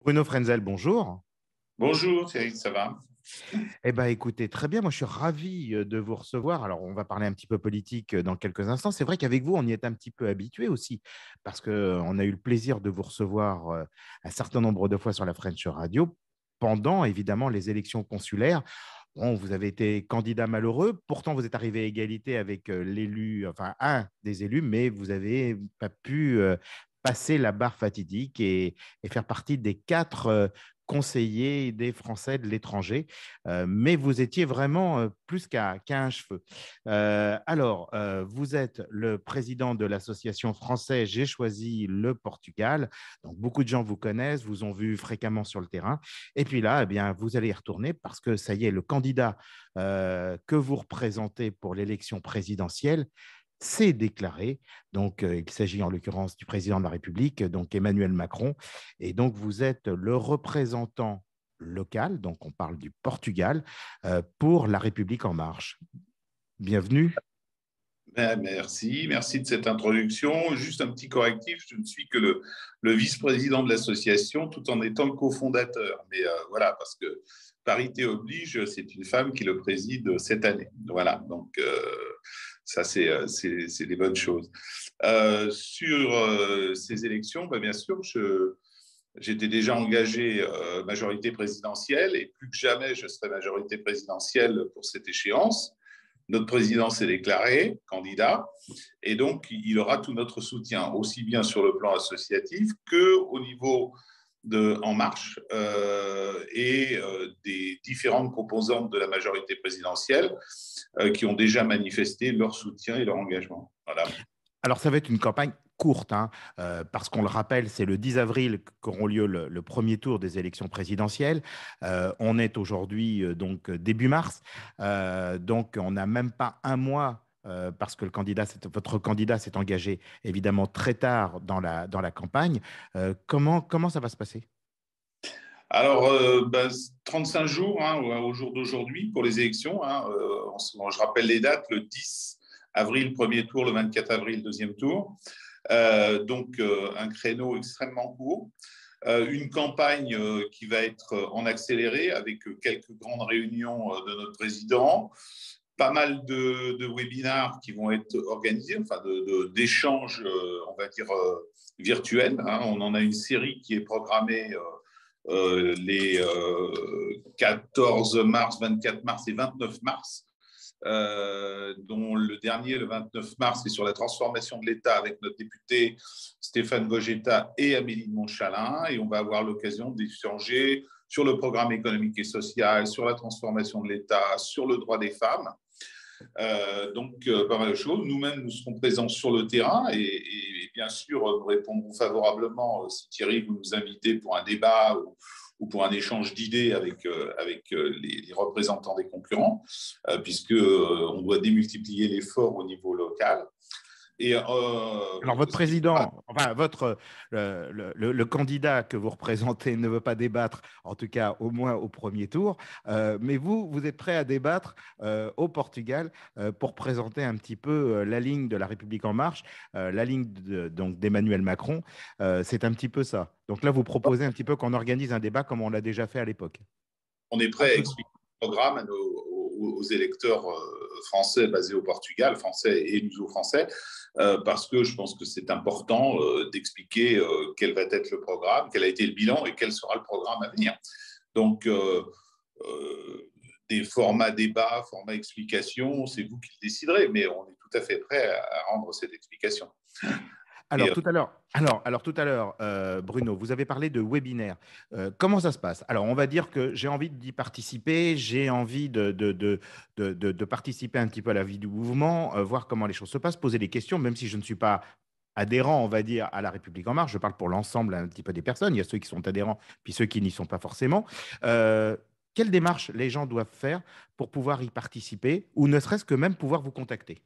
Bruno Frenzel, bonjour. Bonjour Thierry, ça va? Eh bien, écoutez, très bien. Moi, je suis ravi de vous recevoir. Alors, on va parler un petit peu politique dans quelques instants. C'est vrai qu'avec vous, on y est un petit peu habitué aussi, parce qu'on a eu le plaisir de vous recevoir un certain nombre de fois sur la French Radio pendant, évidemment, les élections consulaires. Bon, vous avez été candidat malheureux. Pourtant, vous êtes arrivé à égalité avec l'élu, enfin, un des élus, mais vous n'avez pas pu passer la barre fatidique et faire partie des quatre conseillers des Français de l'étranger. Mais vous étiez vraiment plus qu'à un cheveu. Vous êtes le président de l'association française J'ai choisi le Portugal. Donc, beaucoup de gens vous connaissent, vous ont vu fréquemment sur le terrain. Et puis là, eh bien, vous allez y retourner parce que ça y est, le candidat que vous représentez pour l'élection présidentielle s'est déclaré. Donc, il s'agit en l'occurrence du président de la République, donc Emmanuel Macron. Et donc, vous êtes le représentant local, donc on parle du Portugal, pour La République en marche. Bienvenue. Merci de cette introduction. Juste un petit correctif, je ne suis que le vice-président de l'association tout en étant le cofondateur. Mais voilà, parce que parité oblige, c'est une femme qui le préside cette année. Voilà, donc ça, c'est des bonnes choses. Sur ces élections, bien sûr, j'étais déjà engagé majorité présidentielle et plus que jamais, je serai majorité présidentielle pour cette échéance. Notre président s'est déclaré candidat et donc il aura tout notre soutien, aussi bien sur le plan associatif qu'au niveau de En Marche des différentes composantes de la majorité présidentielle qui ont déjà manifesté leur soutien et leur engagement. Voilà. Alors, ça va être une campagne courte, hein, parce qu'on le rappelle, c'est le 10 avril qu'auront lieu le premier tour des élections présidentielles. On est aujourd'hui donc début mars, donc on n'a même pas un mois. Parce que votre candidat s'est engagé évidemment très tard dans la campagne. Comment ça va se passer? Alors, 35 jours hein, au jour d'aujourd'hui pour les élections. Hein, je rappelle les dates, le 10 avril, premier tour, le 24 avril, deuxième tour. Un créneau extrêmement court. Une campagne qui va être en accéléré avec quelques grandes réunions de notre président, pas mal de webinars qui vont être organisés, enfin d'échanges, on va dire, virtuels. Hein. On en a une série qui est programmée les 14 mars, 24 mars et 29 mars, dont le dernier, le 29 mars, est sur la transformation de l'État avec notre député Stéphane Gogeta et Amélie de Montchalin. Et on va avoir l'occasion d'échanger sur le programme économique et social, sur la transformation de l'État, sur le droit des femmes. Pas mal de choses. Nous-mêmes, nous serons présents sur le terrain et bien sûr, nous répondrons favorablement si Thierry vous nous invitez pour un débat ou pour un échange d'idées avec les représentants des concurrents, puisqu'on doit démultiplier l'effort au niveau local. Alors, votre président, enfin, le candidat que vous représentez ne veut pas débattre, en tout cas au moins au premier tour, mais vous êtes prêt à débattre au Portugal pour présenter un petit peu la ligne de la République en marche, la ligne donc d'Emmanuel Macron. C'est un petit peu ça. Donc là, vous proposez un petit peu qu'on organise un débat comme on l'a déjà fait à l'époque. On est prêt à expliquer le programme aux électeurs français basés au Portugal, français et luso-français, parce que je pense que c'est important d'expliquer quel va être le programme, quel a été le bilan et quel sera le programme à venir. Donc, des formats débat, formats explication, c'est vous qui le déciderez, mais on est tout à fait prêt à rendre cette explication. Alors, tout à l'heure, Bruno, vous avez parlé de webinaire. Comment ça se passe? Alors, on va dire que j'ai envie d'y participer, j'ai envie de participer un petit peu à la vie du mouvement, voir comment les choses se passent, poser des questions, même si je ne suis pas adhérent, on va dire, à La République En Marche. Je parle pour l'ensemble un petit peu des personnes. Il y a ceux qui sont adhérents, puis ceux qui n'y sont pas forcément. Quelle démarche les gens doivent faire pour pouvoir y participer, ou ne serait-ce que même pouvoir vous contacter?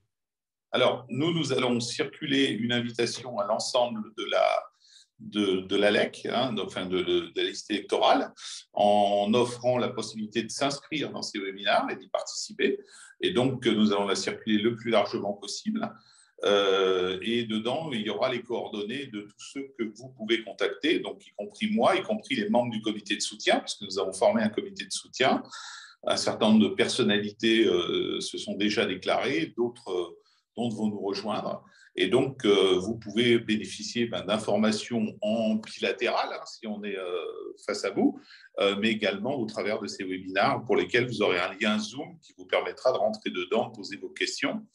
Alors, nous allons circuler une invitation à l'ensemble de la LEC, hein, de la liste électorale, en offrant la possibilité de s'inscrire dans ces webinaires et d'y participer. Et donc, nous allons la circuler le plus largement possible. Et dedans, il y aura les coordonnées de tous ceux que vous pouvez contacter, donc y compris moi, y compris les membres du comité de soutien, puisque nous avons formé un comité de soutien. Un certain nombre de personnalités se sont déjà déclarées, d'autres vont nous rejoindre. Et donc, vous pouvez bénéficier d'informations en bilatéral, hein, si on est face à vous, mais également au travers de ces webinaires pour lesquels vous aurez un lien Zoom qui vous permettra de rentrer dedans, de poser vos questions.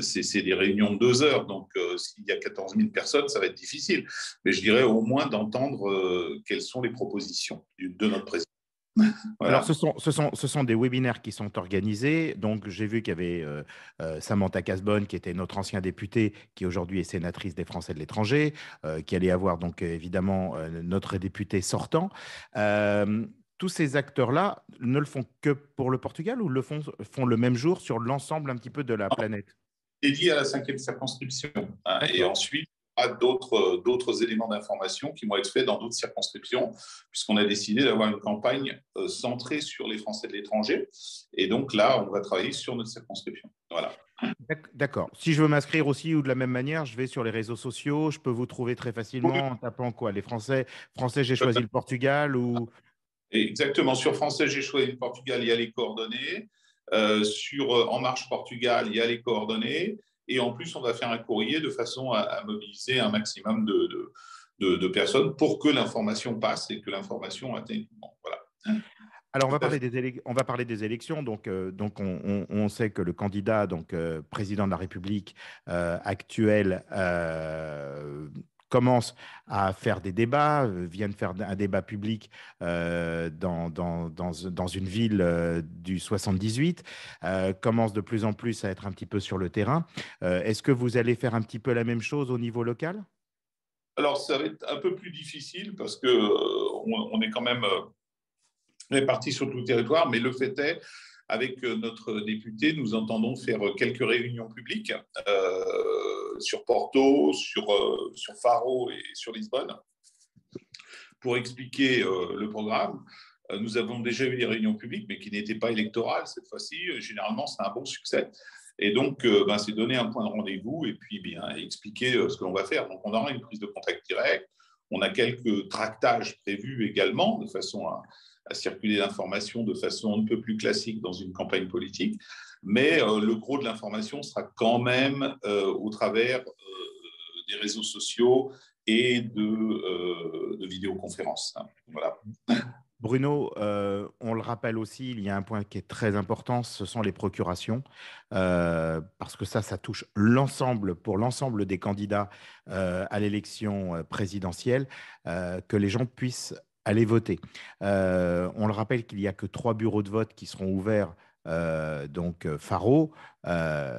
C'est des réunions de 2 heures, donc s'il y a 14 000 personnes, ça va être difficile. Mais je dirais au moins d'entendre quelles sont les propositions de notre président. Alors, Voilà. ce sont des webinaires qui sont organisés. Donc, j'ai vu qu'il y avait Samantha Casbonne, qui était notre ancien député, qui aujourd'hui est sénatrice des Français de l'étranger, qui allait avoir donc évidemment notre député sortant. Euh, Tous ces acteurs-là ne le font que pour le Portugal ou font le même jour sur l'ensemble un petit peu de la planète? Dédié à la 5e circonscription. Hein, et D'accord. ensuite, il y aura d'autres éléments d'information qui vont être faits dans d'autres circonscriptions, puisqu'on a décidé d'avoir une campagne centrée sur les Français de l'étranger. Et donc là, on va travailler sur notre circonscription. Voilà. D'accord. Si je veux m'inscrire aussi ou de la même manière, je vais sur les réseaux sociaux. Je peux vous trouver très facilement en tapant quoi? Les Français, j'ai choisi le Portugal ou… Exactement. Sur Français, j'ai choisi le Portugal, il y a les coordonnées. Sur En Marche Portugal, il y a les coordonnées. Et en plus, on va faire un courrier de façon à mobiliser un maximum de personnes pour que l'information passe et que l'information atteigne tout le monde. Voilà. Alors, Tout à fait. on va parler des élections. Donc on sait que le candidat, président de la République actuel, commence à faire des débats, vient de faire un débat public dans une ville du 78, commence de plus en plus à être un petit peu sur le terrain. Est-ce que vous allez faire un petit peu la même chose au niveau local? Alors, ça va être un peu plus difficile parce que on est quand même répartis sur tout le territoire, mais le fait est, avec notre député, nous entendons faire quelques réunions publiques sur Porto, sur Faro et sur Lisbonne pour expliquer le programme. Nous avons déjà eu des réunions publiques, mais qui n'étaient pas électorales cette fois-ci. Généralement, c'est un bon succès. Et donc, c'est donner un point de rendez-vous et puis bien expliquer ce que l'on va faire. Donc, on aura une prise de contact direct. On a quelques tractages prévus également, de façon à circuler l'information de façon un peu plus classique dans une campagne politique. Mais le gros de l'information sera quand même au travers des réseaux sociaux et de vidéoconférences. Voilà. Bruno, on le rappelle aussi, il y a un point qui est très important, ce sont les procurations, parce que ça touche pour l'ensemble des candidats à l'élection présidentielle, que les gens puissent aller voter. On le rappelle qu'il n'y a que 3 bureaux de vote qui seront ouverts, Faro,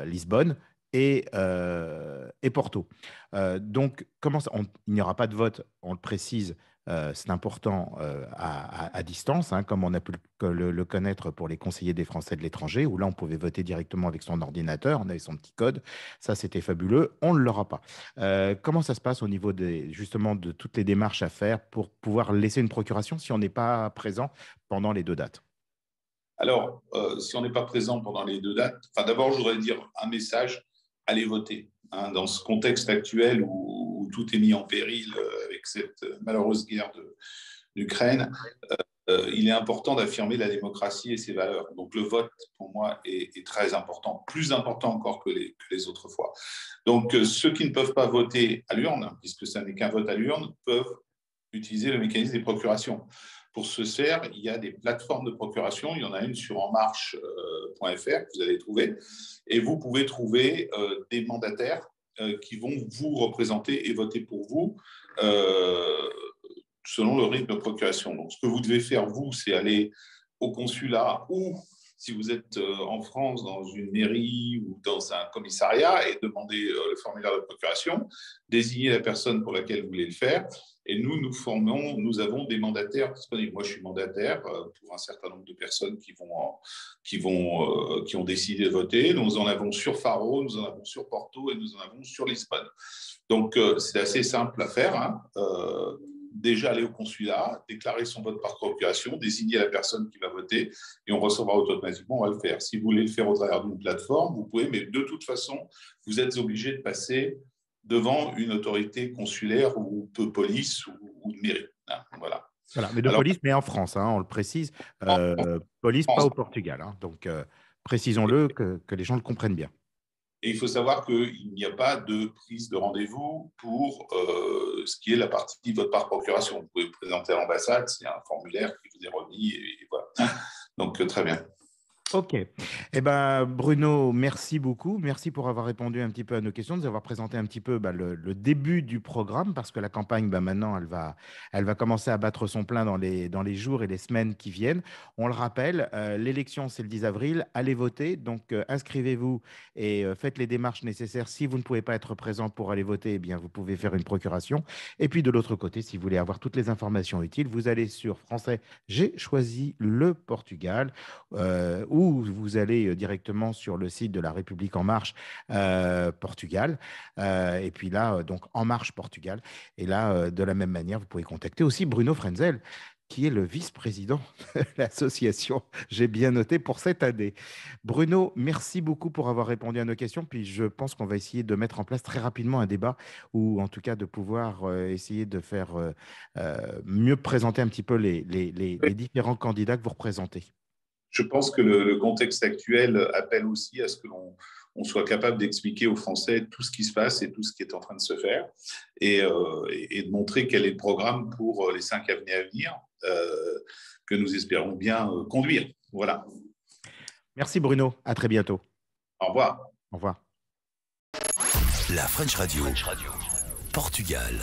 Lisbonne et Porto. Donc, il n'y aura pas de vote, on le précise, c'est important à distance, hein, comme on a pu le connaître pour les conseillers des Français de l'étranger, où là, on pouvait voter directement avec son ordinateur, on avait son petit code. Ça, c'était fabuleux. On ne l'aura pas. Comment ça se passe au niveau justement de toutes les démarches à faire pour pouvoir laisser une procuration si on n'est pas présent pendant les 2 dates? Alors, si on n'est pas présent pendant les 2 dates, d'abord, je voudrais dire un message, allez voter. Hein, dans ce contexte actuel où tout est mis en péril avec cette malheureuse guerre d'Ukraine, il est important d'affirmer la démocratie et ses valeurs. Donc le vote, pour moi, est très important, plus important encore que les autres fois. Donc ceux qui ne peuvent pas voter à l'urne, puisque ça n'est qu'un vote à l'urne, peuvent utiliser le mécanisme des procurations. Pour ce faire, il y a des plateformes de procuration. Il y en a une sur enmarche.fr que vous allez trouver. Et vous pouvez trouver des mandataires qui vont vous représenter et voter pour vous selon le rythme de procuration. Donc, ce que vous devez faire, vous, c'est aller au consulat ou, si vous êtes en France, dans une mairie ou dans un commissariat et demander le formulaire de procuration, désigner la personne pour laquelle vous voulez le faire. Et nous avons des mandataires disponibles. Moi, je suis mandataire pour un certain nombre de personnes qui ont décidé de voter. Nous en avons sur Faro, nous en avons sur Porto et nous en avons sur Lisbonne. Donc, c'est assez simple à faire. Hein. déjà aller au consulat, déclarer son vote par procuration, désigner la personne qui va voter et on recevra automatiquement, on va le faire. Si vous voulez le faire au travers d'une plateforme, vous pouvez, mais de toute façon, vous êtes obligé de passer devant une autorité consulaire ou de police ou de mairie. Voilà. Voilà, mais de Alors, police, mais en France, hein, on le précise. en Police, pas France, au Portugal. Hein, donc, précisons-le, que les gens le comprennent bien. et il faut savoir qu'il n'y a pas de prise de rendez-vous pour ce qui est la partie vote par procuration. Vous pouvez vous présenter à l'ambassade, c'est un formulaire qui vous est remis, et voilà. Donc, très bien. Ok. Eh ben, Bruno, merci beaucoup. Merci pour avoir répondu un petit peu à nos questions, de nous avoir présenté un petit peu le début du programme, parce que la campagne, maintenant, elle va commencer à battre son plein dans les jours et les semaines qui viennent. On le rappelle, l'élection, c'est le 10 avril. Allez voter. Donc, inscrivez-vous et faites les démarches nécessaires. Si vous ne pouvez pas être présent pour aller voter, eh bien, vous pouvez faire une procuration. Et puis, de l'autre côté, si vous voulez avoir toutes les informations utiles, vous allez sur Français, j'ai choisi le Portugal, ou vous allez directement sur le site de la République En Marche Portugal. Et puis là, donc En Marche Portugal. Et là, de la même manière, vous pouvez contacter aussi Bruno Frenzel, qui est le vice-président de l'association. J'ai bien noté pour cette année. Bruno, merci beaucoup pour avoir répondu à nos questions. Puis je pense qu'on va essayer de mettre en place très rapidement un débat, ou en tout cas de pouvoir essayer de faire mieux présenter un petit peu les différents candidats que vous représentez. Je pense que le contexte actuel appelle aussi à ce que l'on soit capable d'expliquer aux Français tout ce qui se passe et tout ce qui est en train de se faire, et de montrer quel est le programme pour les 5 années à venir, que nous espérons bien conduire. Voilà. Merci Bruno, à très bientôt. Au revoir. Au revoir. La French Radio. Portugal.